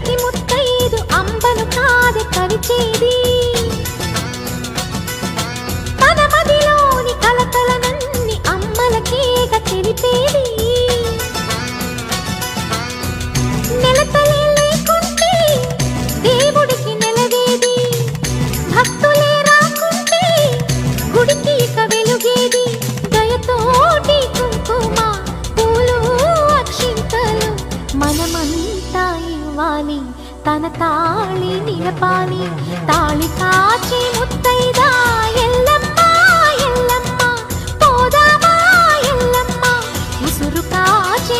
ప్రతి ముత్తైదు అంబను కాదే కరిచేది తన మదిలోని కలకలనన్ని అమ్మలకేగ తెలిపేది నెలతలే లేకుంటే దేవుడికి నెలవేది భక్తులే రాకుంటే గుడికి ఇక వెలుగేది దయతోటి కుంకుమ పూలు అక్షింతలు మనమంతా ఇవ్వాలి తన తాళి నిలపాలి తాళి కాచి ముత్తైదా ఎల్లమ్మ ఎల్లమ్మ పోదామా ఎల్లమ్మ ముసురు కాచి